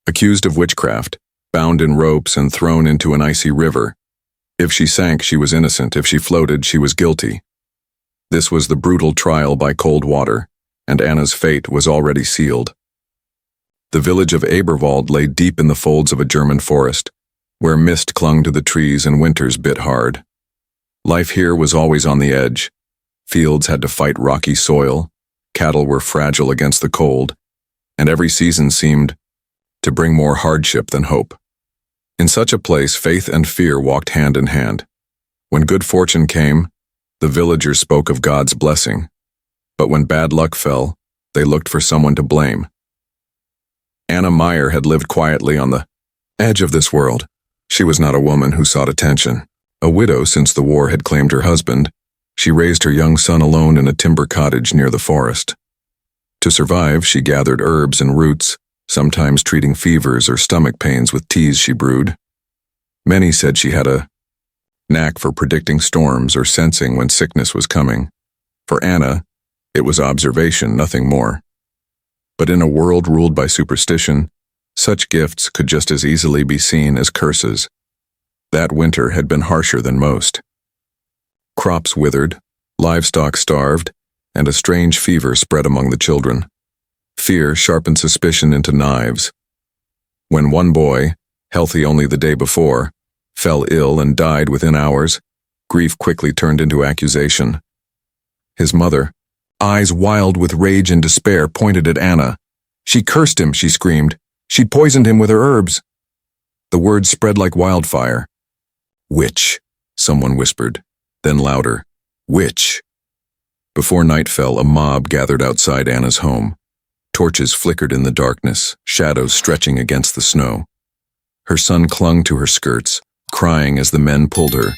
accused of witchcraft, bound in ropes and thrown into an icy river. If she sank, she was innocent. If she floated, she was guilty. This was the brutal trial by cold water, and Anna's fate was already sealed. The village of Eberwald lay deep in the folds of a German forest, where mist clung to the trees and winters bit hard. Life here was always on the edge. Fields had to fight rocky soil, cattle were fragile against the cold, and every season seemed to bring more hardship than hope. In such a place, faith and fear walked hand in hand. When good fortune came, the villagers spoke of God's blessing, but when bad luck fell, they looked for someone to blame. Anna Meyer had lived quietly on the edge of this world. She was not a woman who sought attention. A widow since the war had claimed her husband, she raised her young son alone in a timber cottage near the forest. To survive, she gathered herbs and roots, sometimes treating fevers or stomach pains with teas she brewed. Many said she had a knack for predicting storms or sensing when sickness was coming. For Anna, it was observation, nothing more. But in a world ruled by superstition, such gifts could just as easily be seen as curses. That winter had been harsher than most. Crops withered, livestock starved, and a strange fever spread among the children. Fear sharpened suspicion into knives. When one boy, healthy only the day before, fell ill and died within hours, grief quickly turned into accusation. His mother, eyes wild with rage and despair, pointed at Anna. She cursed him, she screamed. She'd poisoned him with her herbs. The words spread like wildfire. Witch, someone whispered, then louder, witch. Before night fell, a mob gathered outside Anna's home. Torches flickered in the darkness, shadows stretching against the snow. Her son clung to her skirts, crying as the men pulled her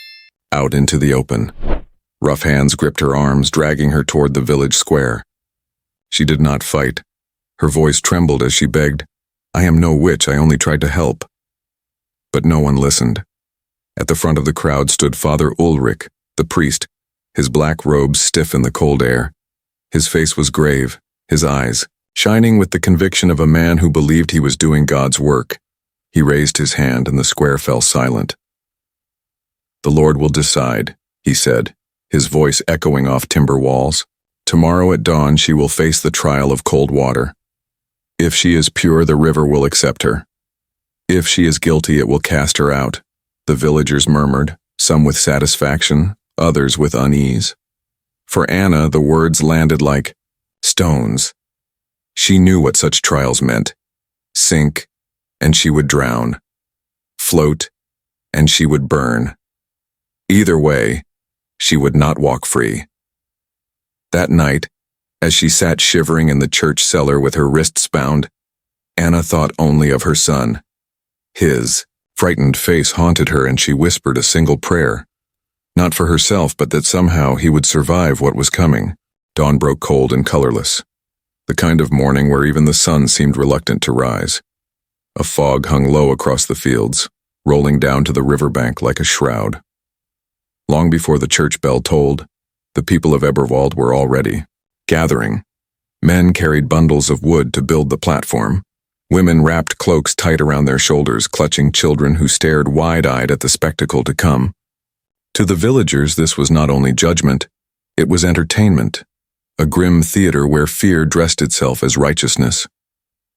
out into the open. Rough hands gripped her arms, dragging her toward the village square. She did not fight. Her voice trembled as she begged, "I am no witch, I only tried to help." But no one listened. At the front of the crowd stood Father Ulrich, the priest, his black robes stiff in the cold air. His face was grave, his eyes shining with the conviction of a man who believed he was doing God's work. He raised his hand and the square fell silent. "The Lord will decide," he said, his voice echoing off timber walls. "Tomorrow at dawn she will face the trial of cold water. If she is pure, the river will accept her. If she is guilty, it will cast her out." The villagers murmured, some with satisfaction, others with unease. For Anna, the words landed like stones. She knew what such trials meant. Sink, and she would drown. Float, and she would burn. Either way, she would not walk free. That night, as she sat shivering in the church cellar with her wrists bound, Anna thought only of her son. His frightened face haunted her, and she whispered a single prayer. Not for herself, but that somehow he would survive what was coming. Dawn broke cold and colorless. The kind of morning where even the sun seemed reluctant to rise. A fog hung low across the fields, rolling down to the riverbank like a shroud. Long before the church bell tolled, the people of Eberwald were already gathering. Men carried bundles of wood to build the platform. Women wrapped cloaks tight around their shoulders, clutching children who stared wide-eyed at the spectacle to come. To the villagers, this was not only judgment, it was entertainment, a grim theater where fear dressed itself as righteousness.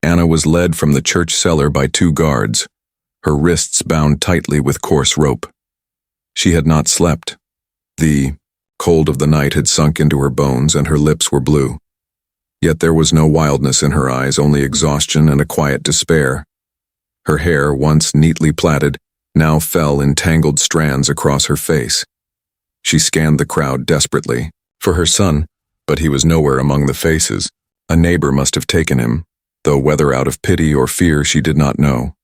Anna was led from the church cellar by 2 guards, her wrists bound tightly with coarse rope. She had not slept. The cold of the night had sunk into her bones, and her lips were blue. Yet there was no wildness in her eyes, only exhaustion and a quiet despair. Her hair, once neatly plaited, now fell in tangled strands across her face. She scanned the crowd desperately for her son, but he was nowhere among the faces. A neighbor must have taken him, though whether out of pity or fear she did not know.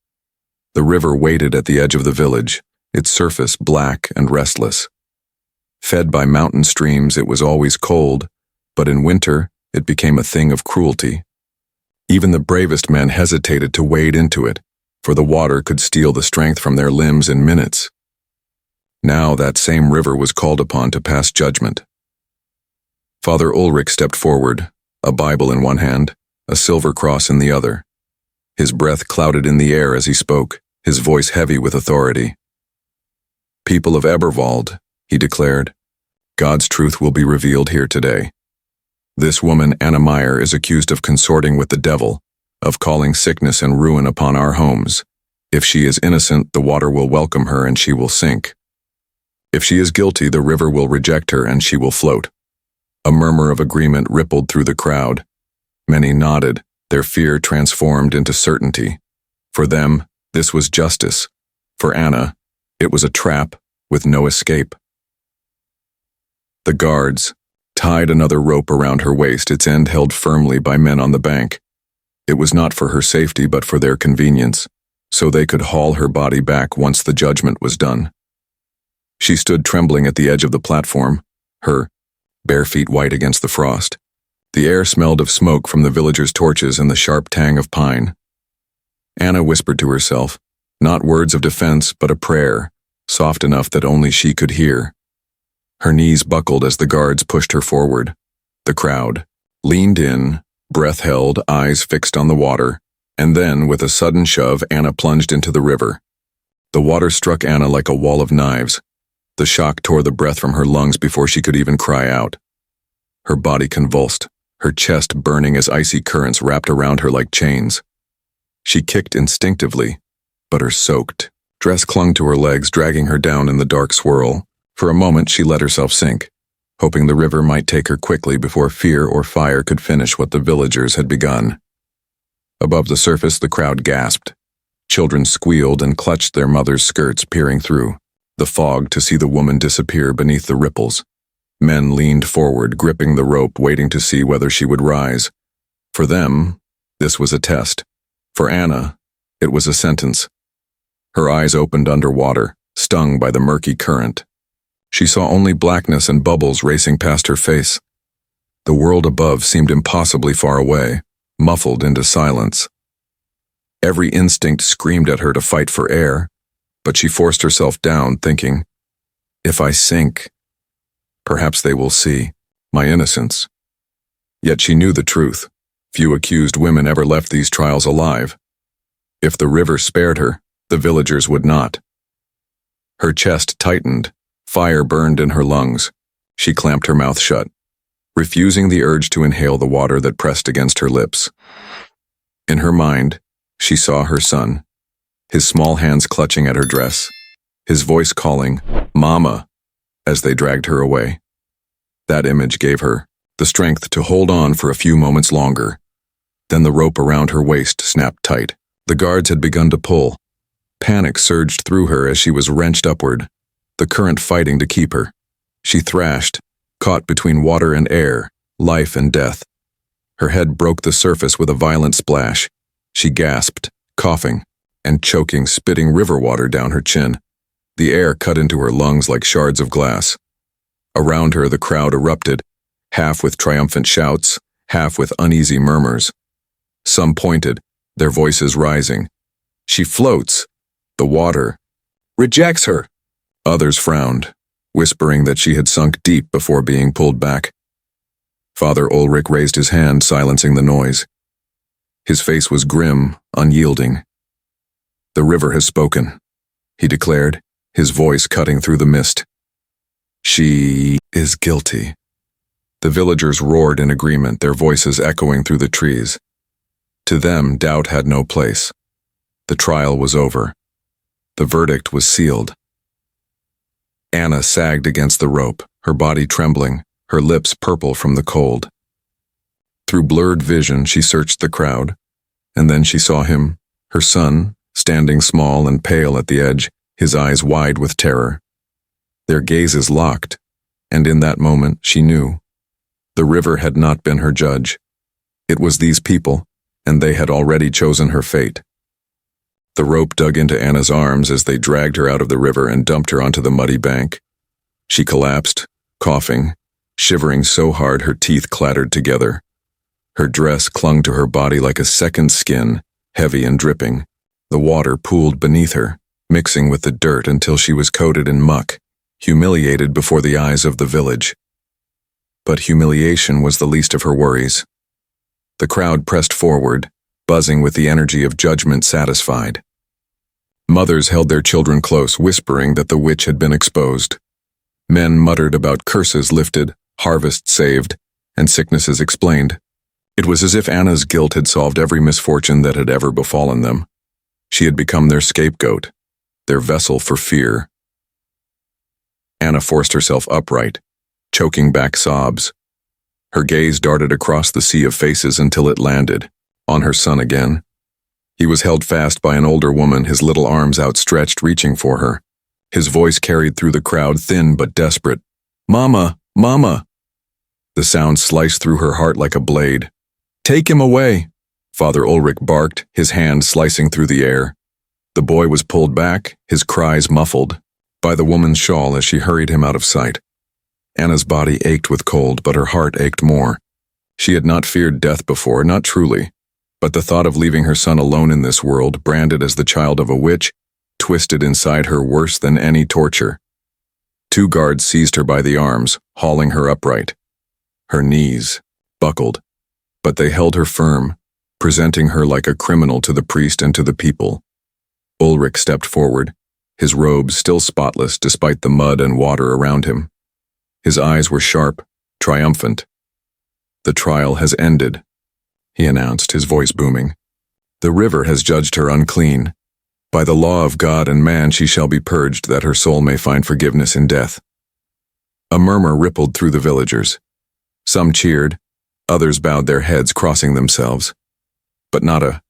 The river waited at the edge of the village, its surface black and restless. Fed by mountain streams, it was always cold, but in winter, it became a thing of cruelty. Even the bravest men hesitated to wade into it, for the water could steal the strength from their limbs in minutes. Now that same river was called upon to pass judgment. Father Ulrich stepped forward, a Bible in one hand, a silver cross in the other. His breath clouded in the air as he spoke, his voice heavy with authority. "People of Eberwald," he declared, "God's truth will be revealed here today. This woman, Anna Meyer, is accused of consorting with the devil, of calling sickness and ruin upon our homes. If she is innocent, the water will welcome her and she will sink. If she is guilty, the river will reject her and she will float." A murmur of agreement rippled through the crowd. Many nodded, their fear transformed into certainty. For them, this was justice. For Anna, it was a trap with no escape. The guards tied another rope around her waist, its end held firmly by men on the bank. It was not for her safety but for their convenience, so they could haul her body back once the judgment was done. She stood trembling at the edge of the platform, her bare feet white against the frost. The air smelled of smoke from the villagers' torches and the sharp tang of pine. Anna whispered to herself, not words of defense but a prayer, soft enough that only she could hear. Her knees buckled as the guards pushed her forward. The crowd leaned in, breath held, eyes fixed on the water, and then, with a sudden shove, Anna plunged into the river. The water struck Anna like a wall of knives. The shock tore the breath from her lungs before she could even cry out. Her body convulsed, her chest burning as icy currents wrapped around her like chains. She kicked instinctively, but her soaked dress clung to her legs, dragging her down in the dark swirl. For a moment she let herself sink, hoping the river might take her quickly before fear or fire could finish what the villagers had begun. Above the surface, the crowd gasped. Children squealed and clutched their mothers' skirts, peering through the fog to see the woman disappear beneath the ripples. Men leaned forward, gripping the rope, waiting to see whether she would rise. For them, this was a test. For Anna, it was a sentence. Her eyes opened underwater, stung by the murky current. She saw only blackness and bubbles racing past her face. The world above seemed impossibly far away, muffled into silence. Every instinct screamed at her to fight for air, but she forced herself down, thinking, if I sink, perhaps they will see my innocence. Yet she knew the truth. Few accused women ever left these trials alive. If the river spared her, the villagers would not. Her chest tightened. Fire burned in her lungs. She clamped her mouth shut, refusing the urge to inhale the water that pressed against her lips. In her mind, she saw her son, his small hands clutching at her dress, his voice calling, "Mama," as they dragged her away. That image gave her the strength to hold on for a few moments longer. Then the rope around her waist snapped tight. The guards had begun to pull. Panic surged through her as she was wrenched upward, the current fighting to keep her. She thrashed, caught between water and air, life and death. Her head broke the surface with a violent splash. She gasped, coughing, and choking, spitting river water down her chin. The air cut into her lungs like shards of glass. Around her, the crowd erupted, half with triumphant shouts, half with uneasy murmurs. Some pointed, their voices rising. She floats. The water rejects her. Others frowned, whispering that she had sunk deep before being pulled back. Father Ulrich raised his hand, silencing the noise. His face was grim, unyielding. "The river has spoken," he declared, his voice cutting through the mist. "She is guilty." The villagers roared in agreement, their voices echoing through the trees. To them, doubt had no place. The trial was over. The verdict was sealed. Anna sagged against the rope, her body trembling, her lips purple from the cold. Through blurred vision, she searched the crowd, and then she saw him, her son, standing small and pale at the edge, his eyes wide with terror. Their gazes locked, and in that moment she knew. The river had not been her judge. It was these people, and they had already chosen her fate. The rope dug into Anna's arms as they dragged her out of the river and dumped her onto the muddy bank. She collapsed, coughing, shivering so hard her teeth clattered together. Her dress clung to her body like a second skin, heavy and dripping. The water pooled beneath her, mixing with the dirt until she was coated in muck, humiliated before the eyes of the village. But humiliation was the least of her worries. The crowd pressed forward, buzzing with the energy of judgment satisfied. Mothers held their children close, whispering that the witch had been exposed. Men muttered about curses lifted, harvests saved, and sicknesses explained. It was as if Anna's guilt had solved every misfortune that had ever befallen them. She had become their scapegoat, their vessel for fear. Anna forced herself upright, choking back sobs. Her gaze darted across the sea of faces until it landed on her son again. He was held fast by an older woman, his little arms outstretched, reaching for her. His voice carried through the crowd, thin but desperate. "Mama! Mama!" The sound sliced through her heart like a blade. "Take him away!" Father Ulrich barked, his hand slicing through the air. The boy was pulled back, his cries muffled by the woman's shawl as she hurried him out of sight. Anna's body ached with cold, but her heart ached more. She had not feared death before, not truly. But the thought of leaving her son alone in this world, branded as the child of a witch, twisted inside her worse than any torture. 2 guards seized her by the arms, hauling her upright. Her knees buckled, but they held her firm, presenting her like a criminal to the priest and to the people. Ulrich stepped forward, his robes still spotless despite the mud and water around him. His eyes were sharp, triumphant. "The trial has ended," he announced, his voice booming. "The river has judged her unclean. By the law of God and man she shall be purged, that her soul may find forgiveness in death." A murmur rippled through the villagers. Some cheered, others bowed their heads, crossing themselves. But not a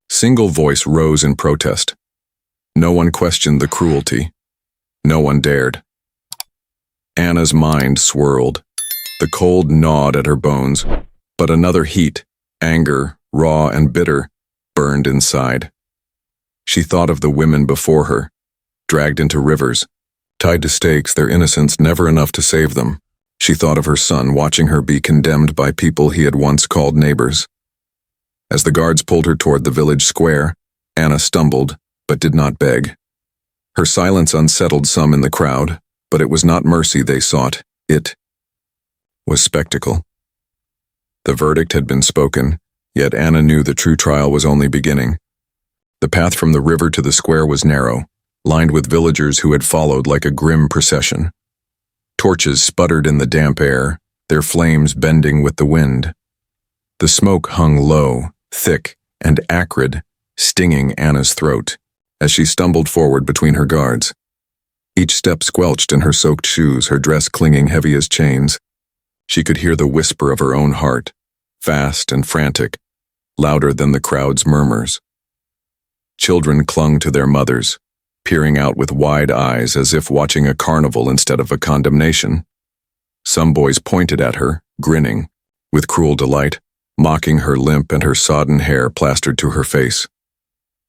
single voice rose in protest. No one questioned the cruelty. No one dared. Anna's mind swirled. The cold gnawed at her bones, but another heat, anger, raw and bitter, burned inside. She thought of the women before her, dragged into rivers, tied to stakes, their innocence never enough to save them. She thought of her son, watching her be condemned by people he had once called neighbors. As the guards pulled her toward the village square, Anna stumbled, but did not beg. Her silence unsettled some in the crowd, but it was not mercy they sought, it was spectacle. The verdict had been spoken, yet Anna knew the true trial was only beginning. The path from the river to the square was narrow, lined with villagers who had followed like a grim procession. Torches sputtered in the damp air, their flames bending with the wind. The smoke hung low, thick, and acrid, stinging Anna's throat as she stumbled forward between her guards. Each step squelched in her soaked shoes, her dress clinging heavy as chains. She could hear the whisper of her own heart, fast and frantic, louder than the crowd's murmurs. Children clung to their mothers, peering out with wide eyes as if watching a carnival instead of a condemnation. Some boys pointed at her, grinning, with cruel delight, mocking her limp and her sodden hair plastered to her face.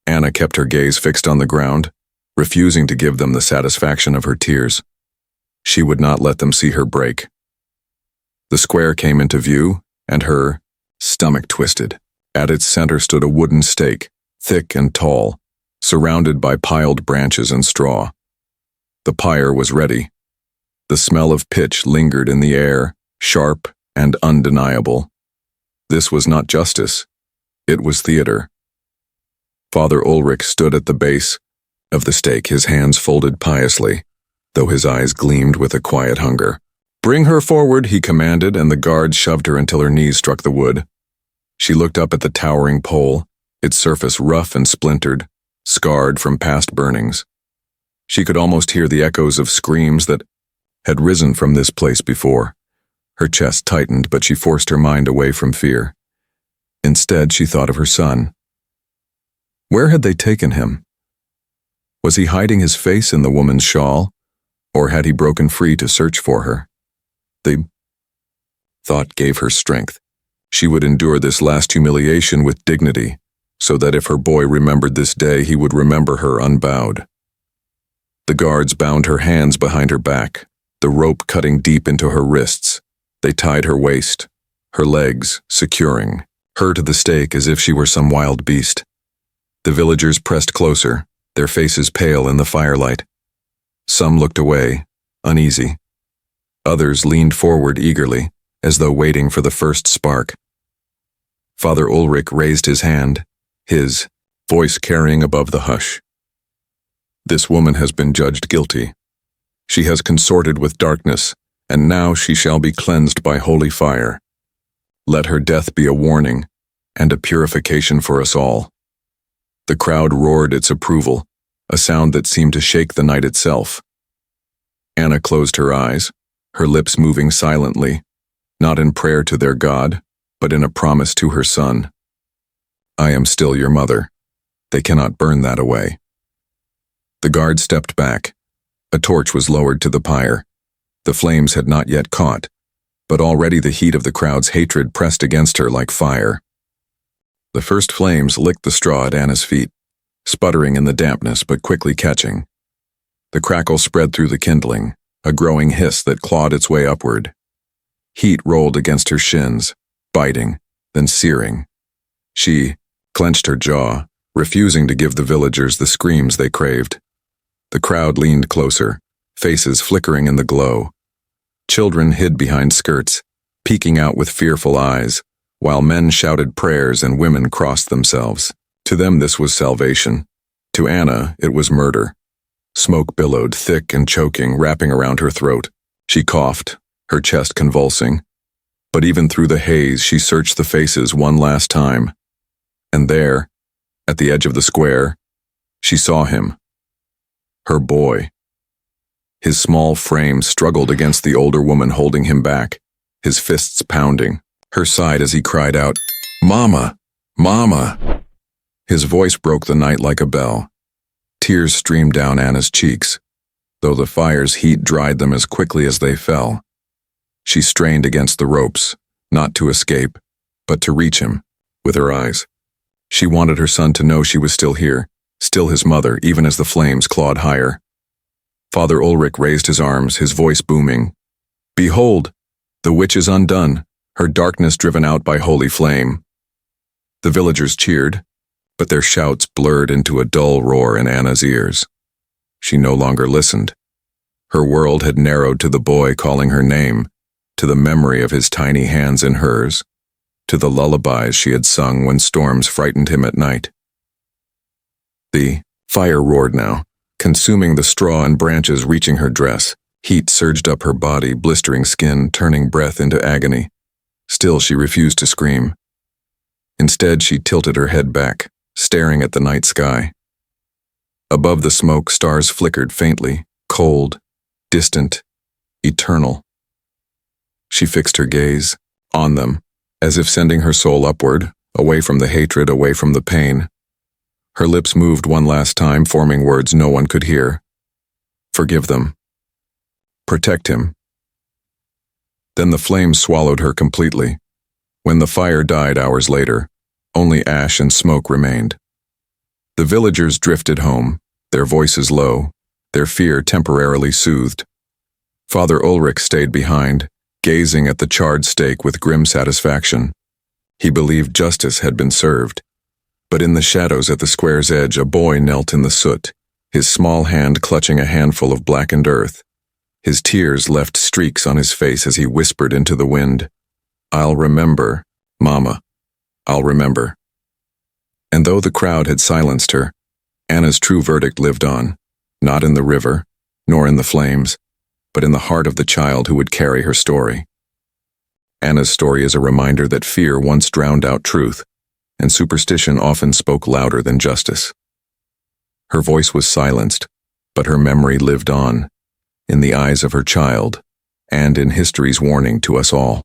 Anna kept her gaze fixed on the ground, refusing to give them the satisfaction of her tears. She would not let them see her break. The square came into view, and her stomach twisted. At its center stood a wooden stake, thick and tall, surrounded by piled branches and straw. The pyre was ready. The smell of pitch lingered in the air, sharp and undeniable. This was not justice. It was theater. Father Ulrich stood at the base of the stake, his hands folded piously, though his eyes gleamed with a quiet hunger. "Bring her forward," he commanded, and the guards shoved her until her knees struck the wood. She looked up at the towering pole, its surface rough and splintered, scarred from past burnings. She could almost hear the echoes of screams that had risen from this place before. Her chest tightened, but she forced her mind away from fear. Instead, she thought of her son. Where had they taken him? Was he hiding his face in the woman's shawl, or had he broken free to search for her? The thought gave her strength. She would endure this last humiliation with dignity, so that if her boy remembered this day, he would remember her unbowed. The guards bound her hands behind her back, the rope cutting deep into her wrists. They tied her waist, her legs securing her to the stake as if she were some wild beast. The villagers pressed closer, their faces pale in the firelight. Some looked away, uneasy. Others leaned forward eagerly, as though waiting for the first spark. Father Ulrich raised his hand, his voice carrying above the hush. This woman has been judged guilty. She has consorted with darkness, and now she shall be cleansed by holy fire. Let her death be a warning and a purification for us all. The crowd roared its approval, a sound that seemed to shake the night itself. Anna closed her eyes, her lips moving silently, not in prayer to their God, but in a promise to her son. I am still your mother. They cannot burn that away. The guard stepped back. A torch was lowered to the pyre. The flames had not yet caught, but already the heat of the crowd's hatred pressed against her like fire. The first flames licked the straw at Anna's feet, sputtering in the dampness but quickly catching. The crackle spread through the kindling, a growing hiss that clawed its way upward. Heat rolled against her shins, biting, then searing. She clenched her jaw, refusing to give the villagers the screams they craved. The crowd leaned closer, faces flickering in the glow. Children hid behind skirts, peeking out with fearful eyes, while men shouted prayers and women crossed themselves. To them this was salvation. To Anna, it was murder. Smoke billowed, thick and choking, wrapping around her throat. She coughed, her chest convulsing. But even through the haze, she searched the faces one last time. And there, at the edge of the square, she saw him. Her boy. His small frame struggled against the older woman holding him back, his fists pounding, her side as he cried out, "Mama! Mama!" His voice broke the night like a bell. Tears streamed down Anna's cheeks, though the fire's heat dried them as quickly as they fell. She strained against the ropes, not to escape, but to reach him, with her eyes. She wanted her son to know she was still here, still his mother, even as the flames clawed higher. Father Ulrich raised his arms, his voice booming. "Behold, the witch is undone, her darkness driven out by holy flame." The villagers cheered, but their shouts blurred into a dull roar in Anna's ears. She no longer listened. Her world had narrowed to the boy calling her name, to the memory of his tiny hands in hers, to the lullabies she had sung when storms frightened him at night. The fire roared now, consuming the straw and branches reaching her dress. Heat surged up her body, blistering skin, turning breath into agony. Still she refused to scream. Instead, she tilted her head back, staring at the night sky. Above the smoke, stars flickered faintly, cold, distant, eternal. She fixed her gaze on them, as if sending her soul upward, away from the hatred, away from the pain. Her lips moved one last time, forming words no one could hear. Forgive them. Protect him. Then the flames swallowed her completely. When the fire died hours later, only ash and smoke remained. The villagers drifted home, their voices low, their fear temporarily soothed. Father Ulrich stayed behind, gazing at the charred stake with grim satisfaction. He believed justice had been served. But in the shadows at the square's edge, a boy knelt in the soot, his small hand clutching a handful of blackened earth. His tears left streaks on his face as he whispered into the wind, "I'll remember, Mama, I'll remember." And though the crowd had silenced her, Anna's true verdict lived on, not in the river, nor in the flames, but in the heart of the child who would carry her story. Anna's story is a reminder that fear once drowned out truth, and superstition often spoke louder than justice. Her voice was silenced, but her memory lived on, in the eyes of her child, and in history's warning to us all.